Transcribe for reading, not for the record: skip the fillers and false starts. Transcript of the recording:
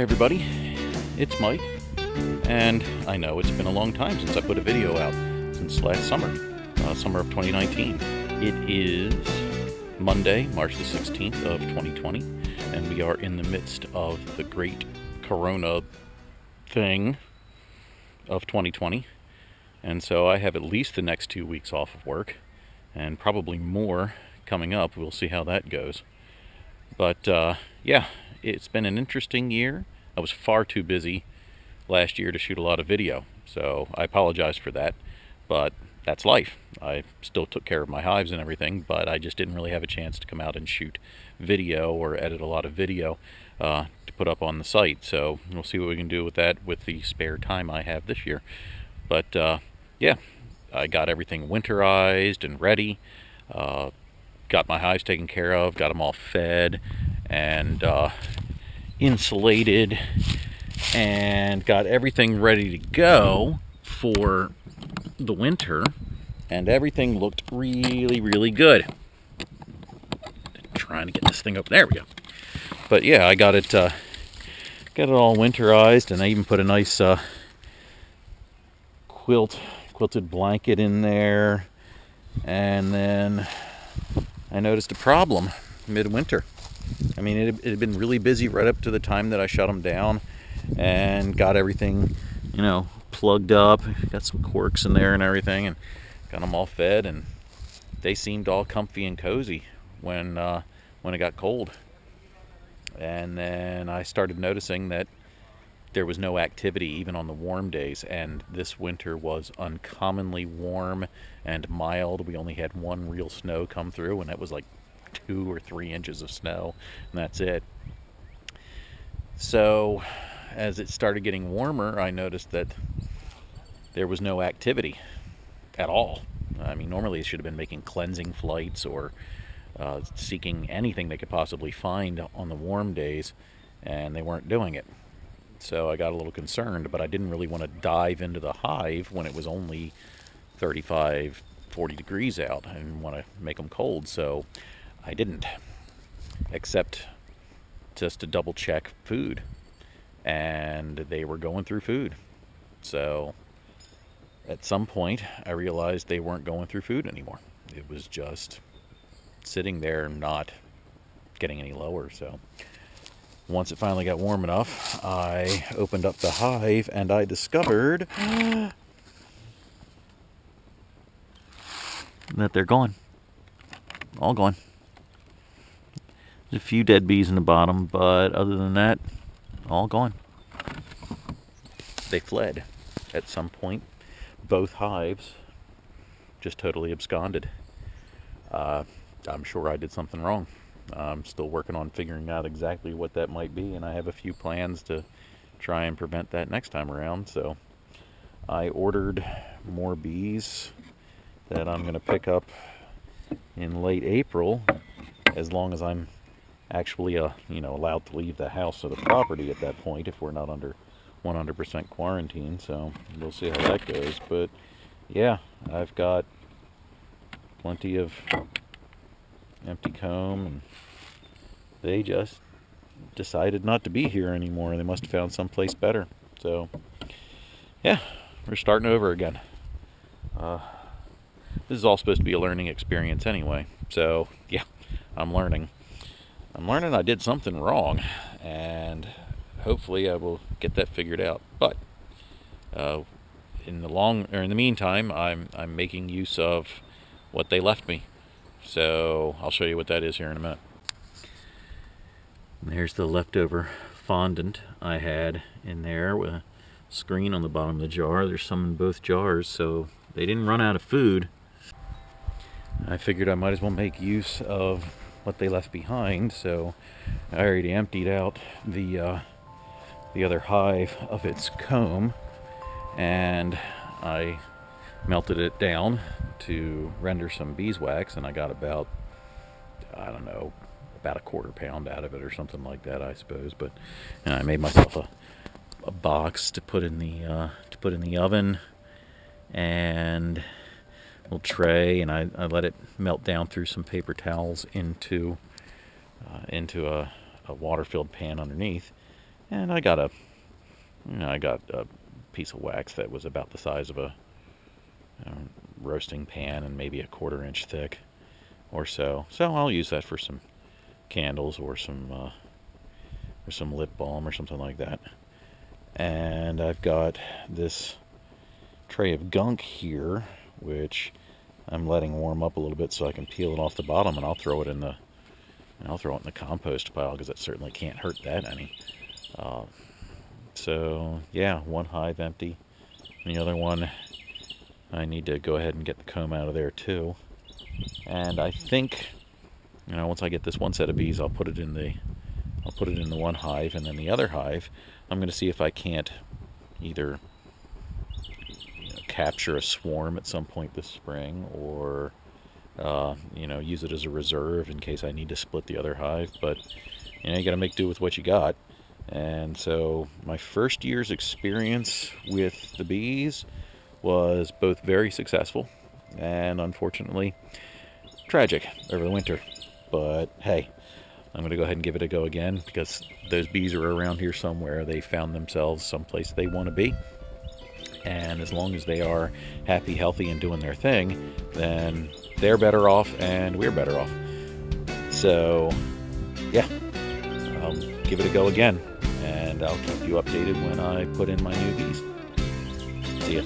everybody, it's Mike, and I know it's been a long time since I put a video out, since last summer, summer of 2019. It is Monday, March the 16th of 2020, and we are in the midst of the great Corona thing of 2020, and so I have at least the next 2 weeks off of work, and probably more coming up. We'll see how that goes. But yeah, it's been an interesting year. I was far too busy last year to shoot a lot of video, so I apologize for that, but that's life. I still took care of my hives and everything, but I just didn't really have a chance to come out and shoot video or edit a lot of video to put up on the site. So we'll see what we can do with that with the spare time I have this year. But yeah, I got everything winterized and ready. Got my hives taken care of, got them all fed and insulated, and got everything ready to go for the winter, and everything looked really good. Trying to get this thing up. There we go. But yeah, I got it all winterized, and I even put a nice quilted blanket in there. And then I noticed a problem midwinter. I mean, it had been really busy right up to the time that I shut them down and got everything, plugged up. Got some corks in there and everything, and got them all fed, and they seemed all comfy and cozy when it got cold. And then I started noticing that there was no activity even on the warm days, and this winter was uncommonly warm and mild. We only had one real snow come through, and that was like 2 or 3 inches of snow, and that's it. So as it started getting warmer, I noticed that there was no activity at all. I mean, normally it should have been making cleansing flights or seeking anything they could possibly find on the warm days, and they weren't doing it. So I got a little concerned, but I didn't really want to dive into the hive when it was only 35, 40 degrees out. I didn't want to make them cold, so I didn't, except just to double check food, and they were going through food. So at some point I realized they weren't going through food anymore. It was just sitting there, not getting any lower. So once it finally got warm enough, I opened up the hive, and I discovered that they're gone. All gone. There's a few dead bees in the bottom, but other than that, all gone. They fled at some point. Both hives just totally absconded. I'm sure I did something wrong. I'm still working on figuring out exactly what that might be, and I have a few plans to try and prevent that next time around. So I ordered more bees that I'm going to pick up in late April, as long as I'm actually allowed to leave the house or the property at that point, if we're not under 100% quarantine. So we'll see how that goes. But yeah, I've got plenty of empty comb, and they just decided not to be here anymore. They must have found someplace better. So yeah, we're starting over again. This is all supposed to be a learning experience anyway. So yeah, I'm learning I did something wrong, and hopefully I will get that figured out. But in the meantime, I'm making use of what they left me. So I'll show you what that is here in a minute. There's the leftover fondant I had in there with a screen on the bottom of the jar. There's some in both jars, so they didn't run out of food. I figured I might as well make use of what they left behind, so I already emptied out the other hive of its comb, and I melted it down to render some beeswax, and I got about, about a quarter pound out of it or something like that, I suppose. But I made myself a box to put in the oven, and a little tray, and I let it melt down through some paper towels into a water-filled pan underneath. And I got a piece of wax that was about the size of a roasting pan and maybe a 1/4 inch thick or so. So I'll use that for some candles or some lip balm or something like that. And I've got this tray of gunk here, which I'm letting warm up a little bit so I can peel it off the bottom, and I'll throw it in the compost pile, because it certainly can't hurt that any. So yeah, one hive empty. And the other one, I need to go ahead and get the comb out of there too. And I think, once I get this one set of bees, I'll put it in the one hive, and then the other hive, I'm going to see if I can't either capture a swarm at some point this spring, or use it as a reserve in case I need to split the other hive. But you got to make do with what you got. And so my first year's experience with the bees was both very successful and unfortunately tragic over the winter. But hey, I'm going to go ahead and give it a go again, because those bees are around here somewhere. They found themselves someplace they want to be. And as long as they are happy, healthy, and doing their thing, then they're better off and we're better off. So, yeah, I'll give it a go again. And I'll keep you updated when I put in my new bees. See ya.